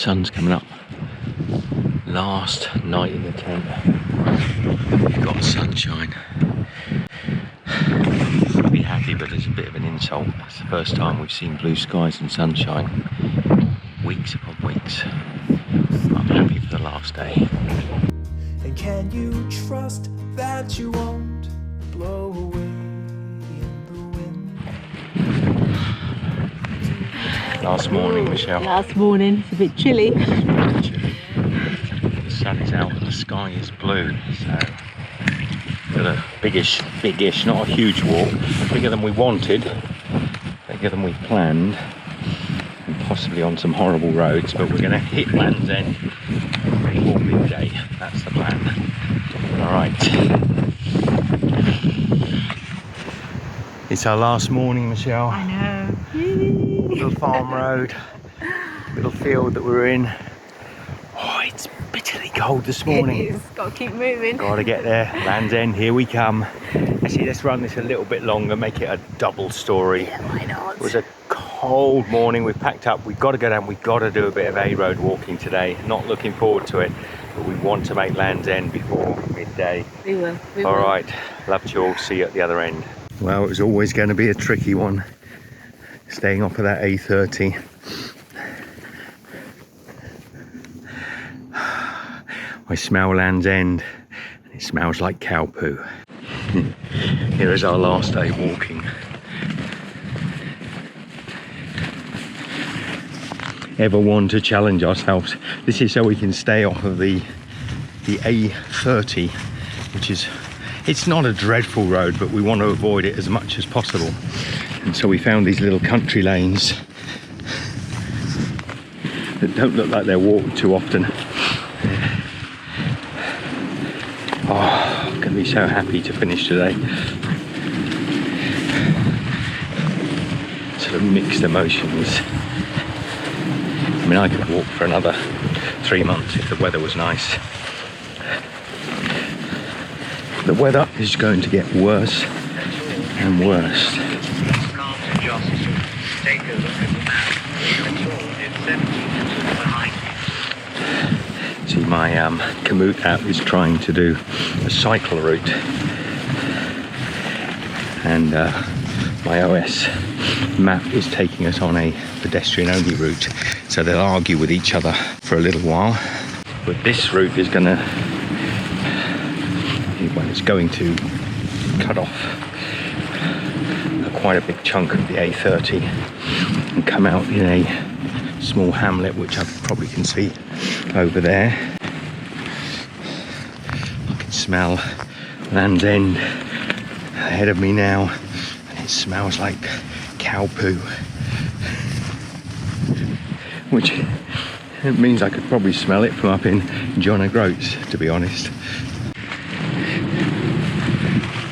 sun's coming up. Last night in the tent. We've got sunshine. I'll be happy, but it's a bit of an insult. It's the first time we've seen blue skies and sunshine. Weeks upon weeks. I'm happy for the last day. And can you trust that you won't blow away in the wind? Last morning, Michelle. Last morning, it's a bit chilly. The sun is out and the sky is blue. So, got a biggish, not a huge walk. Bigger than we wanted, bigger than we planned. And possibly on some horrible roads, but we're going to hit Land's End before midday. That's the plan. Alright. It's our last morning, Michelle. I know. Little farm road, little field that we're in. Oh, it's bitterly cold this morning. It is. Got to keep moving. Got to get there. Land's End, here we come. Actually, let's run this a little bit longer, make it a double story. Yeah, why not? It was a cold morning. We've packed up. We've got to go down. We've got to do a bit of A-road walking today. Not looking forward to it, but we want to make Land's End before midday. We will. All right. Love you all. See you at the other end. Well, it was always going to be a tricky one. Staying off of that A30. I smell Land's End and it smells like cow poo. Here is our last day walking. Ever want to challenge ourselves? This is so we can stay off of the A30, which is, it's not a dreadful road, but we want to avoid it as much as possible. And so we found these little country lanes that don't look like they're walked too often. Oh, I'm going to be so happy to finish today. Sort of mixed emotions. I mean, I could walk for another 3 months if the weather was nice. The weather is going to get worse and worse. See, my Komoot app is trying to do a cycle route, and my OS map is taking us on a pedestrian only route, so they'll argue with each other for a little while. But this route is going to, well, it's going to cut off quite a big chunk of the A30 and come out in a small hamlet, which I probably can see over there. I can smell Land's End ahead of me now, and it smells like cow poo, which it means I could probably smell it from up in Jogle, groats, to be honest.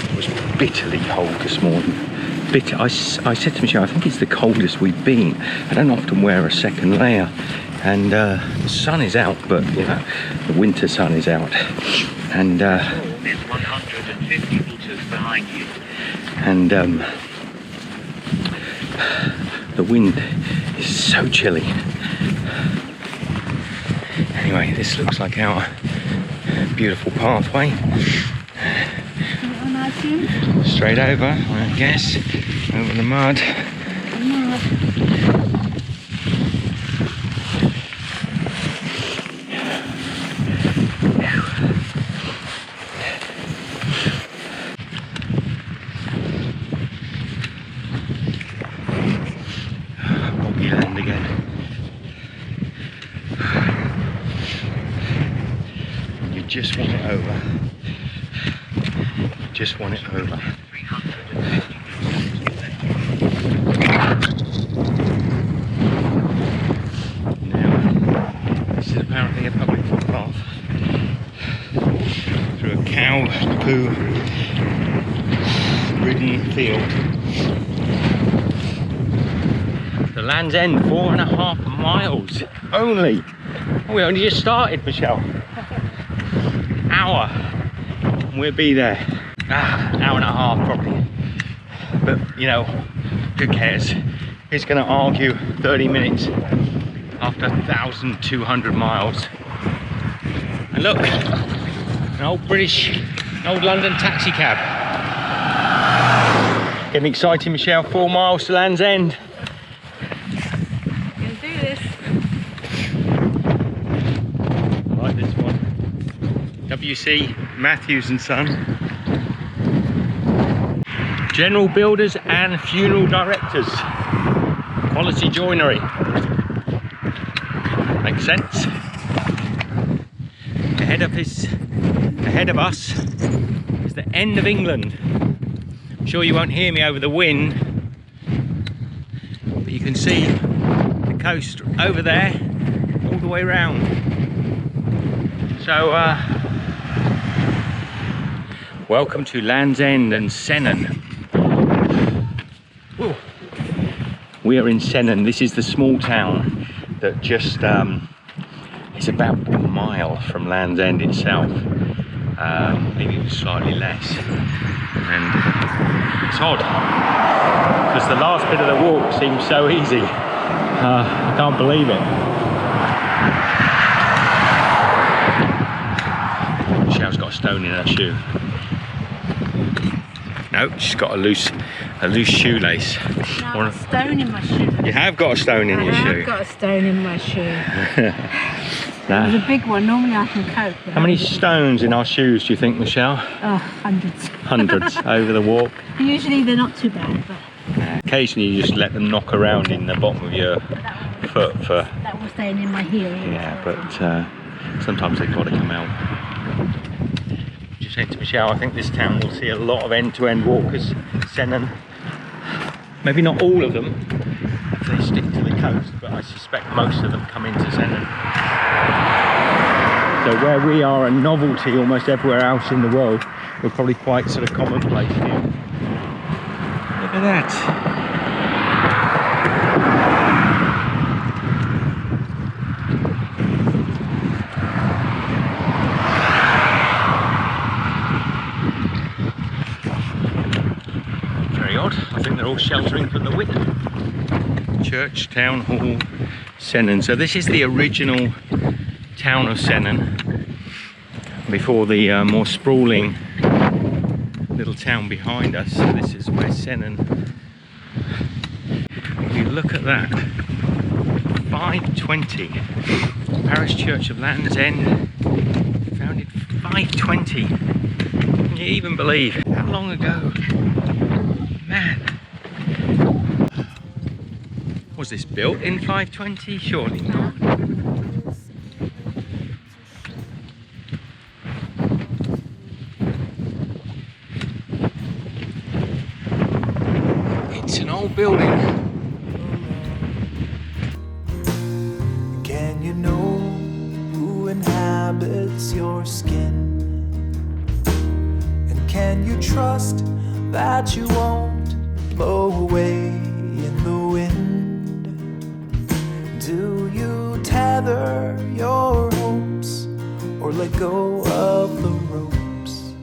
It was bitterly cold this morning. Bitter. I said to Michelle, I think it's the coldest we've been. I don't often wear a second layer, and the sun is out, but you know, the winter sun is out, and 150 meters behind you. And the wind is so chilly. Anyway, this looks like our beautiful pathway. Straight over, I guess, over the mud. Boggy land again. You just want it over. Just want it over. Now, this is apparently a public footpath through a cow poo ridden field. The Land's End, 4.5 miles only. We only just started, Michelle. Hour, and we'll be there. Hour and a half probably, but you know, who cares? He's going to argue 30 minutes after 1,200 miles. And look, an old London taxi cab. Getting exciting, Michelle. 4 miles to Land's End. Gonna do this. I like this one. WC Matthews and Son. General builders and funeral directors. Quality joinery. Makes sense. Ahead of us is the end of England. I'm sure you won't hear me over the wind, but you can see the coast over there all the way round. So welcome to Land's End and Sennen. Whoa. We are in Sennen. This is the small town that just it's about a mile from Land's End itself, maybe slightly less. And it's odd because the last bit of the walk seems so easy. I can't believe it. Michelle's got a stone in her shoe. No, she's got a loose shoelace. No, a stone in my shoe. You have got a stone in your shoe. I have got a stone in my shoe. It was a big one. Normally I can cope. How many stones in our shoes do you think, Michelle? Oh, hundreds. Hundreds over the walk. Usually they're not too bad, but occasionally you just let them knock around in the bottom of your foot for. that was staying in my heel. Yeah, but sometimes they've got to come out. Just saying to Michelle, I think this town will see a lot of end-to-end walkers. Sennen, maybe not all of them if they stick to the coast, but I suspect most of them come into Sennen. So where we are a novelty almost everywhere else in the world, we're probably quite sort of commonplace here. Look at that. Very odd. I think they're all sheltering from the wind. Church, town hall, Sennen. So this is the original town of Sennen before the more sprawling little town behind us. So this is where Sennen. If you look at that, 520, Parish Church of Land's End, founded 520. Can you even believe how long ago? Man. Was this built in 520? Surely not. It's an old building. Can you know who inhabits your skin? And can you trust that you won't blow away in the wind? Do you tether your hopes or let go of the ropes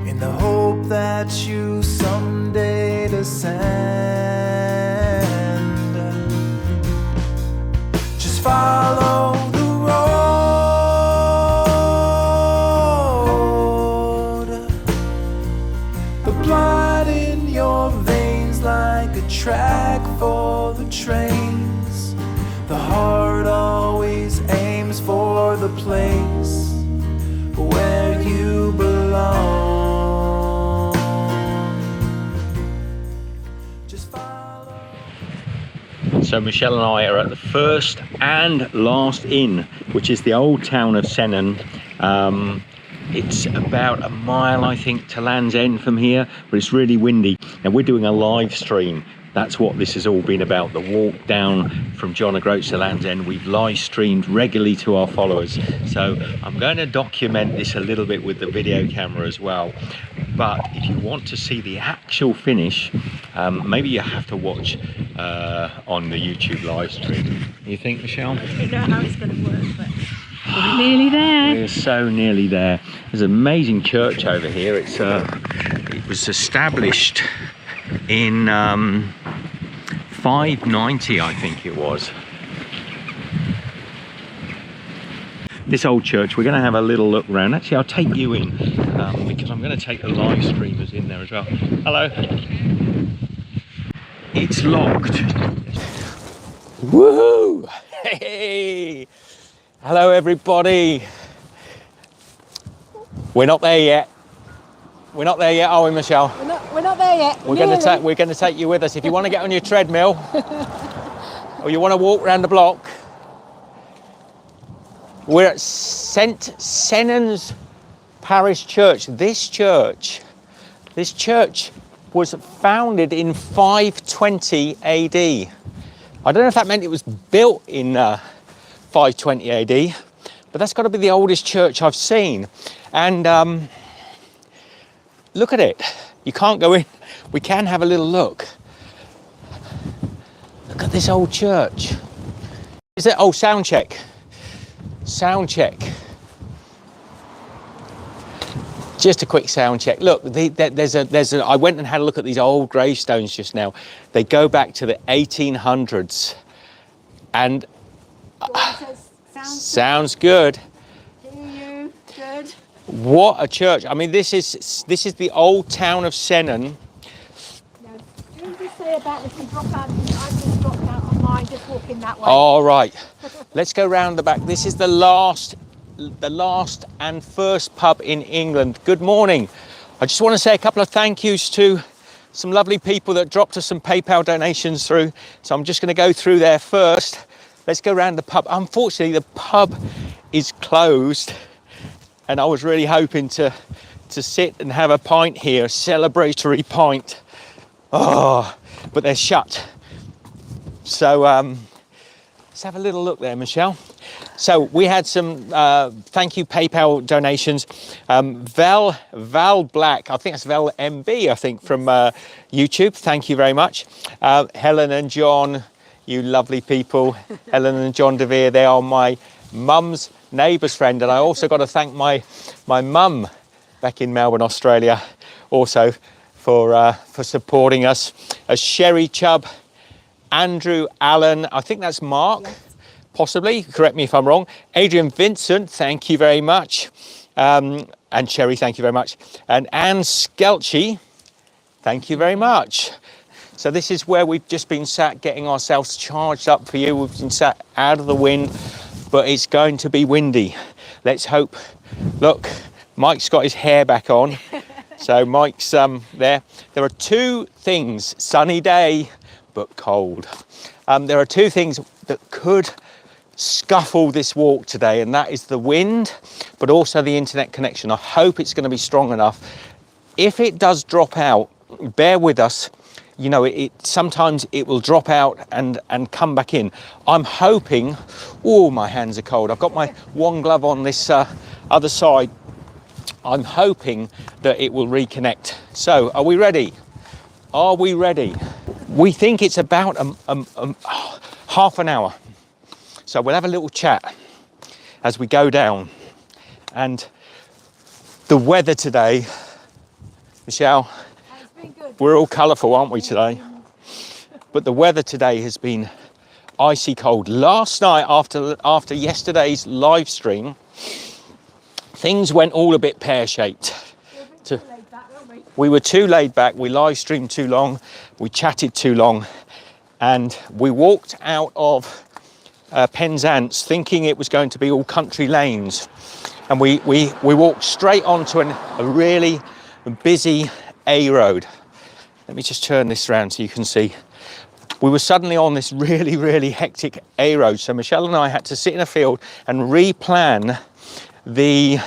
in the hope that you someday descend? Just follow the road, the blood in your veins like a track for the trains. The heart always aims for the place where you belong. Just follow. So Michelle and I are at the first and last inn, which is the old town of Sennen. It's about a mile, I think, to Land's End from here, but it's really windy. And we're doing a live stream. That's what this has all been about, the walk down from John O'Groats to Land's End. We've live streamed regularly to our followers. So I'm going to document this a little bit with the video camera as well. But if you want to see the actual finish, maybe you have to watch on the YouTube live stream. You think, Michelle? I don't know how it's going to work, but we're nearly there. We're so nearly there. There's an amazing church over here. It was established in 590, I think it was. This old church, we're going to have a little look around. Actually, I'll take you in because I'm going to take the live streamers in there as well. Hello. It's locked. Woohoo! Hey! Hello, everybody. We're not there yet. We're not there yet, are we, Michelle? We're not there yet. We're going to take you with us. If you want to get on your treadmill or you want to walk around the block, we're at Sennen's Parish Church. This church was founded in 520 AD. I don't know if that meant it was built in 520 AD, but that's got to be the oldest church I've seen. And look at it. You can't go in. We can have a little look. Look at this old church. Is it? Oh, sound check. Sound check. Just a quick sound check. Look, there's a. I went and had a look at these old gravestones just now. They go back to the 1800s, and sounds good. Hear you. Good. What a church! I mean, this is the old town of Sennen. Now, what did you say about if you drop out? I just dropped out on mine, just walking that way. All right, let's go round the back. This is the last and first pub in England. Good morning. I just want to say a couple of thank yous to some lovely people that dropped us some PayPal donations through. So I'm just going to go through there first. Let's go round the pub. Unfortunately, the pub is closed, and I was really hoping to sit and have a pint here, a celebratory pint. Oh, but they're shut. So let's have a little look there, Michelle. So we had some thank you PayPal donations. Val Black, I think that's Val MB, I think, from YouTube. Thank you very much. Helen and John, you lovely people. Helen and John DeVere, they are my mum's neighbour's friend. And I also got to thank my mum back in Melbourne, Australia, also for supporting us. Sherry Chubb, Andrew Allen, I think that's Mark. Yes. Possibly, correct me if I'm wrong. Adrian Vincent, thank you very much. And Sherry, thank you very much. And Anne Skelchy, thank you very much. So this is where we've just been sat getting ourselves charged up for you. We've been sat out of the wind, but it's going to be windy. Let's hope. Look, Mike's got his hair back on. So Mike's there. There are two things, sunny day, but cold. There are two things that could scuffle this walk today, and that is the wind, but also the internet connection. I hope it's going to be strong enough. If it does drop out, bear with us. You know, sometimes it will drop out and come back in. I'm hoping. Oh, my hands are cold. I've got my one glove on this other side. I'm hoping that it will reconnect. So, are we ready? Are we ready? We think it's about half an hour. So we'll have a little chat as we go down. And the weather today, Michelle, we're all colourful, aren't we, today? But the weather today has been icy cold. Last night, after yesterday's live stream, things went all a bit pear-shaped. We were too laid back, we live streamed too long, we chatted too long, and we walked out of Penzance thinking it was going to be all country lanes, and we walked straight onto a really busy A road. Let me just turn this around so you can see. We were suddenly on this really hectic A road, so Michelle and I had to sit in a field and replan the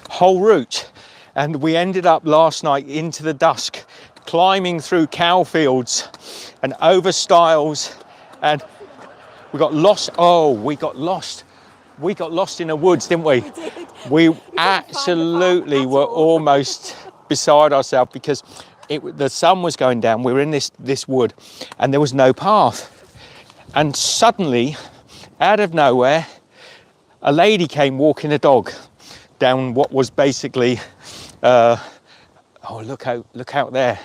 whole route, and we ended up last night into the dusk climbing through cow fields and over stiles, and we got lost. Oh, we got lost in the woods, didn't we? We absolutely were almost beside ourselves because the sun was going down. We were in this wood and there was no path. And suddenly, out of nowhere, a lady came walking a dog down what was basically, oh, look out there.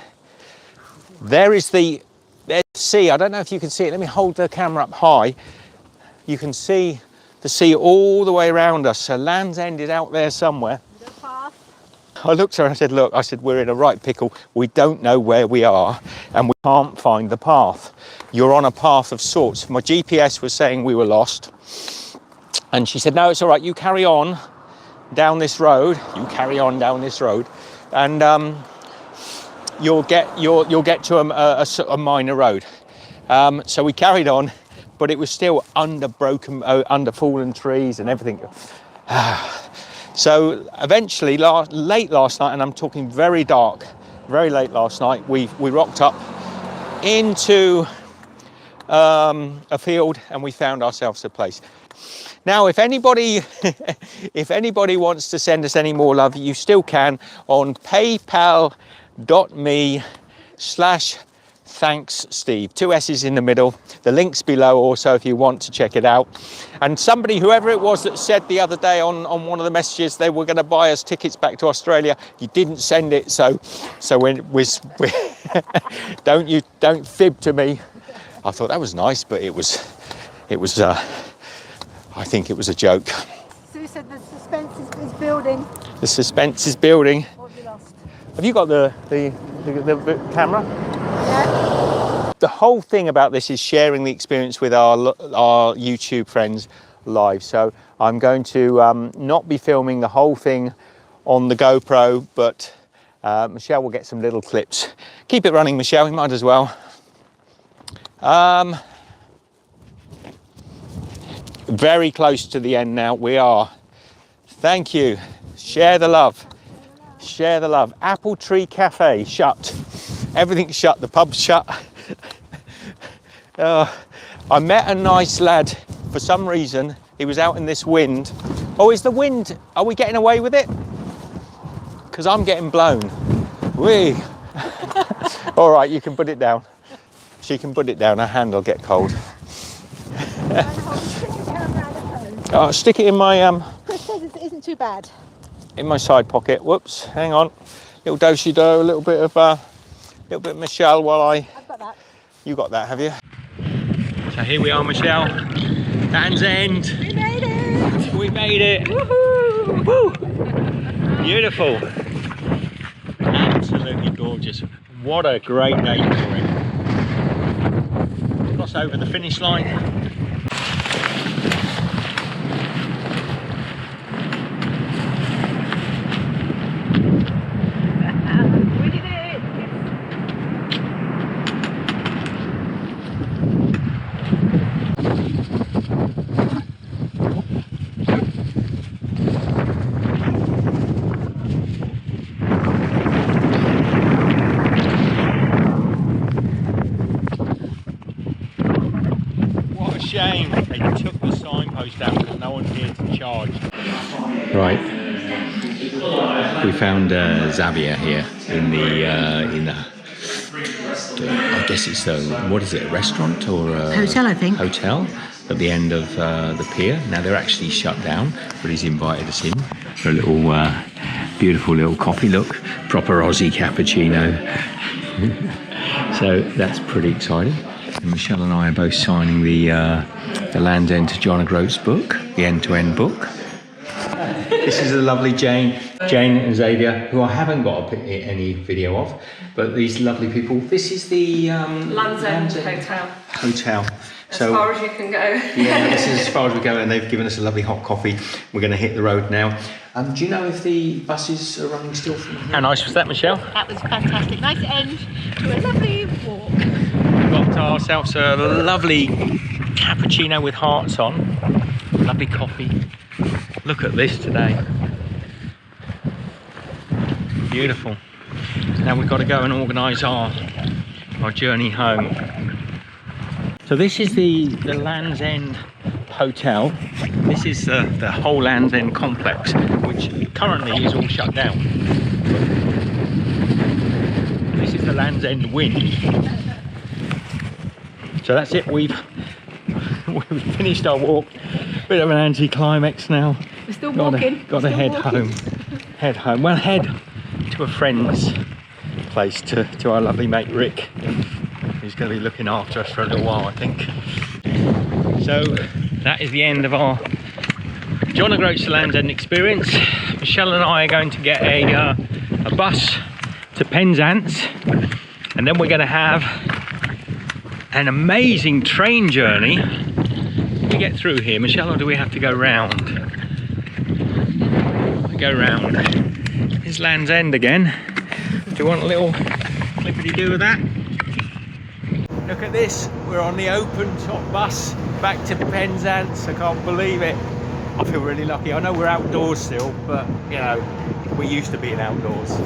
There is the there's the sea. I don't know if you can see it. Let me hold the camera up high. You can see the sea all the way around us. So Land's End is out there somewhere. The path. I looked at her and I said, look, I said, we're in a right pickle. We don't know where we are and we can't find the path. You're on a path of sorts. My GPS was saying we were lost. And she said, no, it's all right. You carry on down this road. You carry on down this road. And you'll get to a minor road. So we carried on, but it was still under fallen trees and everything. So eventually, late last night, and I'm talking very dark, very late last night, we rocked up into a field and we found ourselves a place. Now, if anybody wants to send us any more love, you still can on paypal.me/thanks-Steve. 2 S's in the middle. The link's below also if you want to check it out. And somebody, whoever it was, that said the other day on one of the messages they were going to buy us tickets back to Australia, you didn't send it, so we don't fib to me. I thought that was nice, but it was I think it was a joke. Sue said the suspense is building. The suspense is building. What have you lost? Have you got the camera? Yeah. The whole thing about this is sharing the experience with our YouTube friends live. So I'm going to not be filming the whole thing on the GoPro, but Michelle will get some little clips. Keep it running, Michelle, we might as well. Very close to the end now. We are. Thank you. Share the love. Share the love. Apple Tree Cafe shut. Everything's shut. The pub's shut. I met a nice lad. For some reason, he was out in this wind. Oh, is the wind? Are we getting away with it? Because I'm getting blown. Whee. All right, you can put it down. She can put it down. Her hand will get cold. Oh, stick it in my Chris says it isn't too bad. in my side pocket. Whoops, hang on. Little do-si-do, a little bit of Michelle while I've got that. You got that, have you? So here we are, Michelle. Land's End. We made it. We made it. Woohoo! Woo! Beautiful. Absolutely gorgeous. What a great day for it. Cross over the finish line. Shame they took the signpost out because no one's here to charge. Right, we found Xavier here in the I guess it's what is it, a restaurant or a Hotel, I think. Hotel at the end of the pier. Now they're actually shut down, but he's invited us in for a little beautiful little coffee. Look, proper Aussie cappuccino. So that's pretty exciting. And Michelle and I are both signing the Land's End to John Groats book, the end-to-end book. This is the lovely Jane and Xavier, who I haven't got any video of, but these lovely people. This is the Land's End Hotel. As far as you can go. Yeah, this is as far as we go, and they've given us a lovely hot coffee. We're going to hit the road now. Do you know if the buses are running still from here? How nice was that, Michelle? That was fantastic. Nice end to a lovely walk. Got ourselves a lovely cappuccino with hearts on. Lovely coffee. Look at this today. Beautiful. Now we've got to go and organise our journey home. So this is the Land's End Hotel. This is the whole Land's End complex, which currently is all shut down. This is the Land's End Wind. So that's it, we've finished our walk. Bit of an anti-climax now. We're still walking. Got to head home. Head home. Well, head to a friend's place, to our lovely mate Rick, who's going to be looking after us for a little while, I think. So that is the end of our John O'Groats to Land's End experience. Michelle and I are going to get a bus to Penzance, and then we're going to have an amazing train journey. Can we get through here, Michelle, or do we have to go round? We go round. Here's Land's End again. Do you want a little clippity-do with that? Look at this, we're on the open top bus back to Penzance. I can't believe it. I feel really lucky. I know we're outdoors still, but you know, we're used to being outdoors.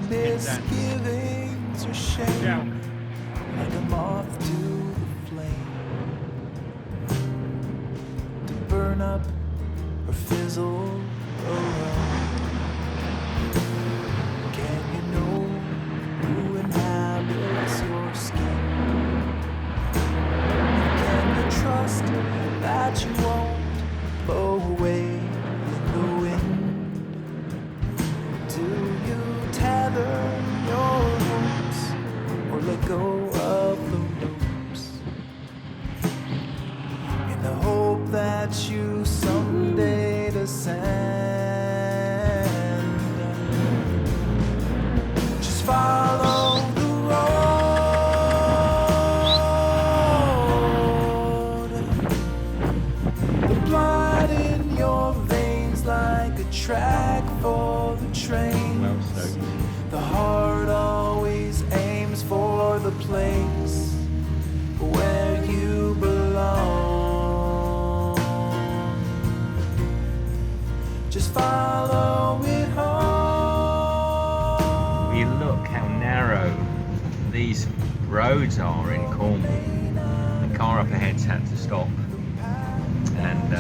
Misgivings or shame, like a moth to the flame, to burn up or fizzle around. Can you know who inhabits your skin? Can you trust that you won't blow away in the wind? Do you tether your hopes or let go of the ropes in the hope that you someday descend? Just follow the road, the blood in your veins like a track for the train. The heart always aims for the place where you belong. Just follow it home. We look how narrow these roads are in Cornwall. The car up ahead's had to stop, and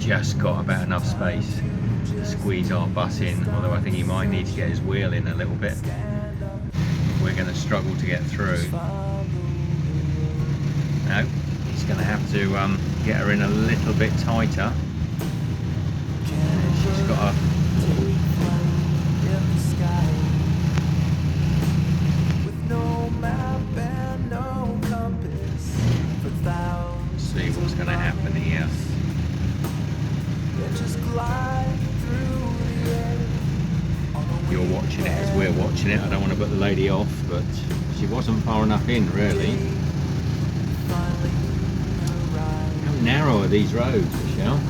just got about enough space to squeeze our bus in, although I think he might need to get his wheel in a little bit. We're going to struggle to get through. No, he's going to have to get her in a little bit tighter. She's got a... Let's see what's going to happen here. You're watching it as we're watching it. I don't want to put the lady off, but she wasn't far enough in, really. How narrow are these roads, Michelle?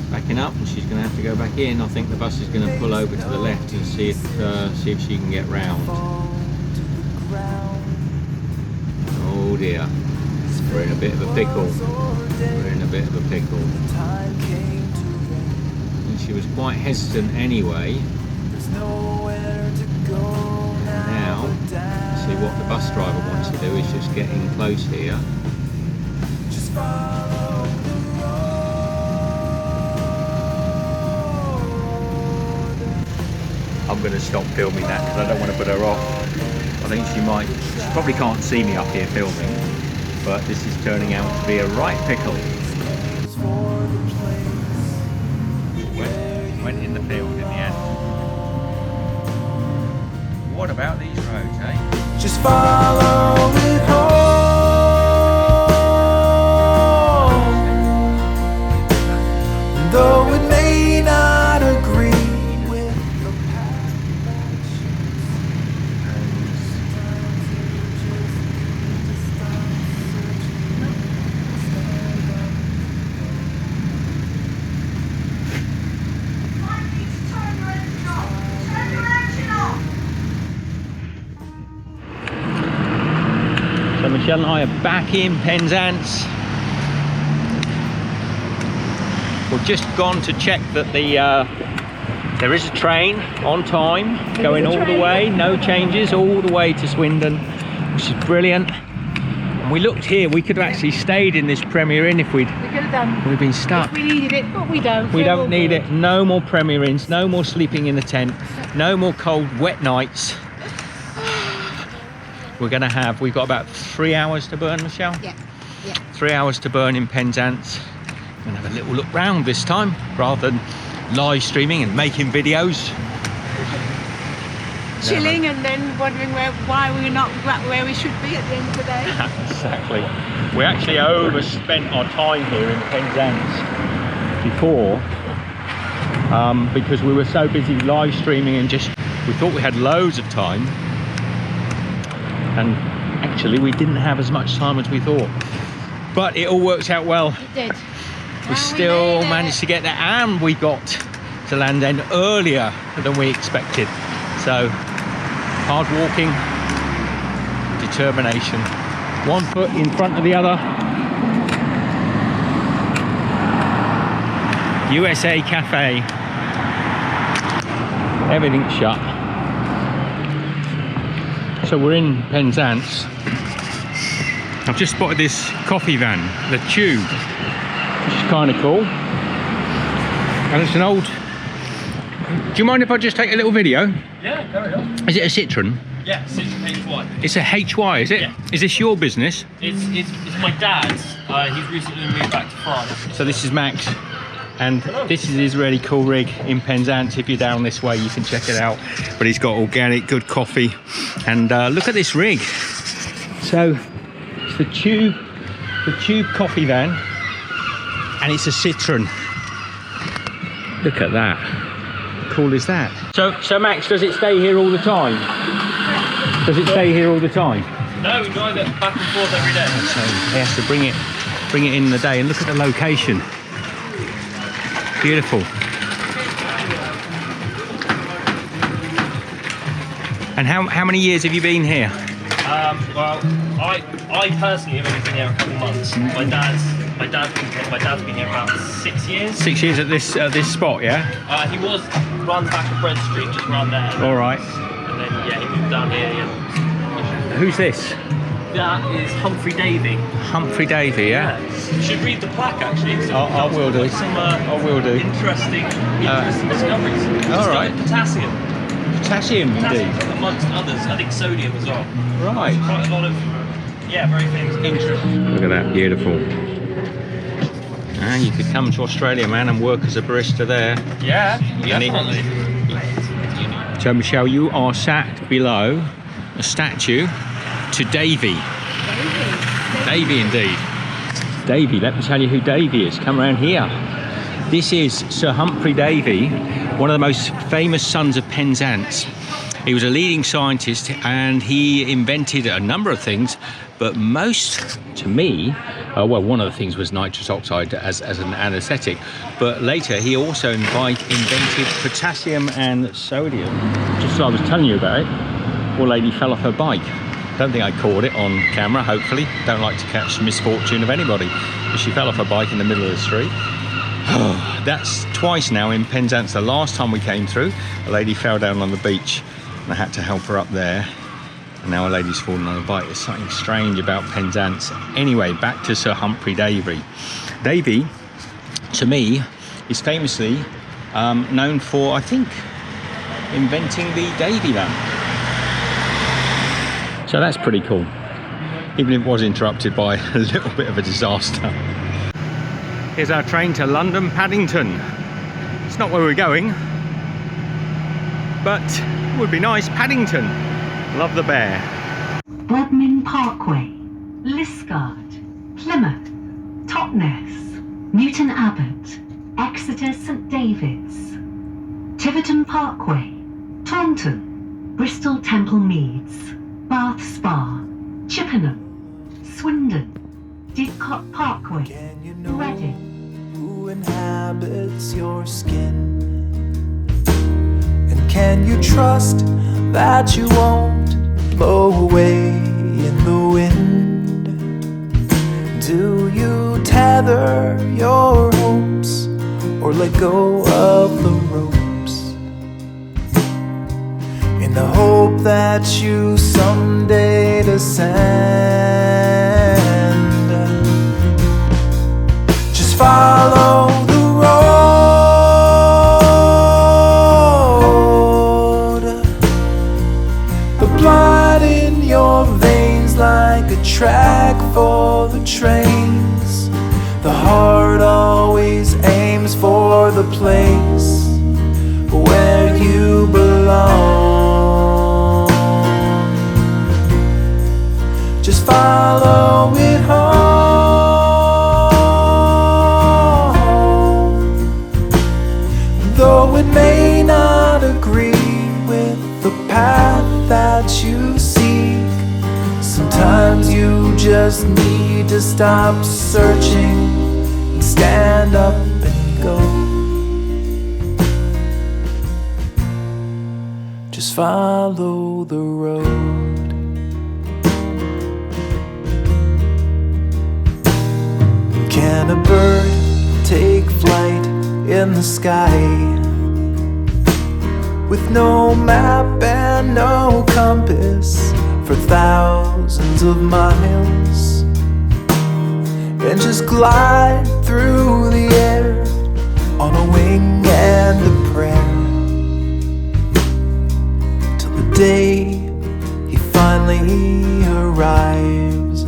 Backing up, and she's going to have to go back in. I think the bus is going to pull over to the left and see if she can get round. Oh dear. We're in a bit of a pickle. We're in a bit of a pickle. And she was quite hesitant anyway. Now, see what the bus driver wants to do is just get in close here. I'm going to stop filming that because I don't want to put her off. I think she probably can't see me up here filming. But this is turning out to be a right pickle. Went in the field in the end. What about these roads, eh? Just follow it home, though it may not agree with the path that So Michelle and I are back in Penzance. We've just gone to check that there is a train on time, going all the way, no changes, all the way to Swindon, which is brilliant. And we looked here, we could have actually stayed in this Premier Inn if We could have done. we'd been stuck. If we needed it, but we don't. We We're all don't need good. it. No more Premier Inns, no more sleeping in the tent, no more cold, wet nights. We've got about 3 hours to burn, Michelle? Yeah. 3 hours to burn in Penzance. We're gonna have a little look round this time, rather than live streaming and making videos. Chilling and then wondering why we're not where we should be at the end of the day. Exactly. We actually overspent our time here in Penzance before because we were so busy live streaming and we thought we had loads of time, and actually we didn't have as much time as we thought, but it all worked out well. It did. We still managed to get there, and we got to land end earlier than we expected. So hard walking, determination, one foot in front of the other. USA Cafe, everything's shut. So we're in Penzance. I've just spotted this coffee van, the Tube, which is kind of cool. And it's an old... Do you mind if I just take a little video? Yeah, carry on. Is it a Citroen? Yeah, Citroen HY. It's a HY, is it? Yeah. Is this your business? It's my dad's. He's recently moved back to France. So this is Max, and this is his really cool rig in Penzance. If you're down this way, you can check it out. But he's got organic, good coffee, and look at this rig. So it's the Tube coffee van, and it's a Citroen. Look at that. How cool is that? So Max, does it stay here all the time? Does it stay here all the time? No, we drive it back and forth every day. So he has to bring it in the day, and look at the location. Beautiful. And how many years have you been here? Well, I personally have only been here a couple months. My dad's been here about 6 years. 6 years at this spot, yeah. He runs back at Bread Street, just around there. All right. And then yeah, he moved down here. Yeah. Who's this? That is Humphrey Davy. Humphrey Davy, yeah. You should read the plaque actually. I will do. Some I will do. interesting discoveries. All right. Potassium. Potassium, indeed. Amongst others, I think sodium as well. Right. Quite a lot of, very famous. Interesting. Look at that, beautiful. And you could come to Australia, man, and work as a barista there. Yeah, definitely. So Michelle, you are sat below a statue to Davy. Davy indeed. Davy, let me tell you who Davy is. Come around here. This is Sir Humphrey Davy, one of the most famous sons of Penzance. He was a leading scientist and he invented a number of things, but most, to me, well, one of the things was nitrous oxide as an anesthetic, but later he also invented potassium and sodium. Just as I was telling you about it, poor lady fell off her bike. Don't think I caught it on camera, hopefully. Don't like to catch the misfortune of anybody. But she fell off her bike in the middle of the street. That's twice now in Penzance. The last time we came through, a lady fell down on the beach and I had to help her up there. And now a lady's fallen on the bike. There's something strange about Penzance. Anyway, back to Sir Humphrey Davy. Davy, to me, is famously known for, I think, inventing the Davy lamp. So that's pretty cool, even if it was interrupted by a little bit of a disaster. Here's our train to London Paddington. It's not where we're going, but it would be nice. Paddington, love the bear. Bodmin Parkway, Liscard, Plymouth, Totnes, Newton Abbot, Exeter St David's, Tiverton Parkway, Taunton, Bristol Temple Meads, Bath Spa, Chippenham, Swindon, Didcot Parkway, Can you know Reading. who inhabits your skin? And can you trust that you won't blow away in the wind? Do you tether your hopes or let go of the ropes? In the hope that you someday descend follow the road. The blood in your veins like a track for the trains. The heart always aims for the place where you belong. Just follow it home. Though it may not agree with the path that you seek, sometimes you just need to stop searching and stand up and go. Just follow the road. Can a bird take flight in the sky with no map and no compass for thousands of miles, and just glide through the air on a wing and a prayer till the day he finally arrives,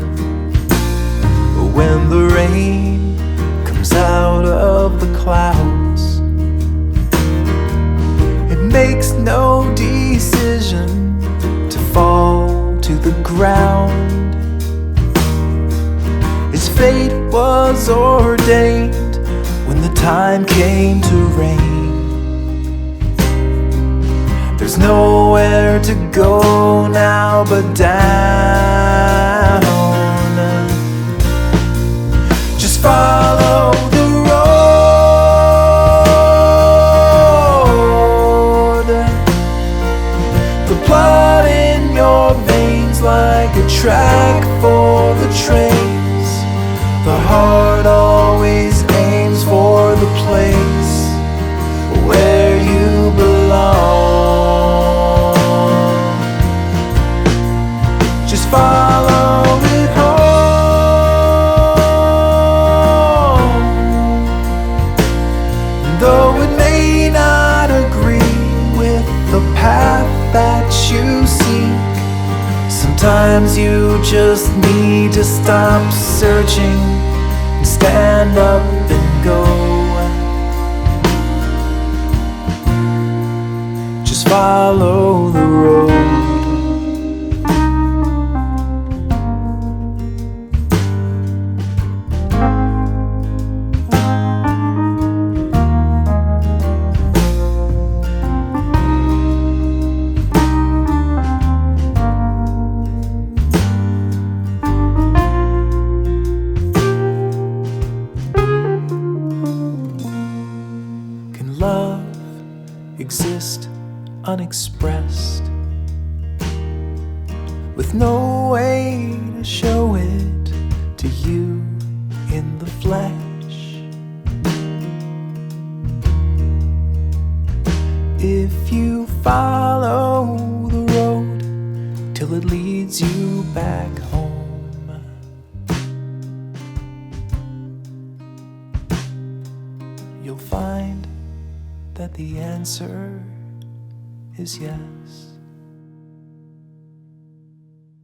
when the rain comes out of the clouds? It makes no decision to fall to the ground. His fate was ordained when the time came to rain. There's nowhere to go now but down. Just follow the road. The blood in your veins like a track for the trains. The heart always aims for the place where you belong. Just follow it home. Though it may not agree with the path that you seek, sometimes you just need to stop searching and stand up and go. Just follow the road. Exist unexpressed, with no way to show it to you in the flesh. If you follow the road till it leads you back home, you'll find that the answer is yes.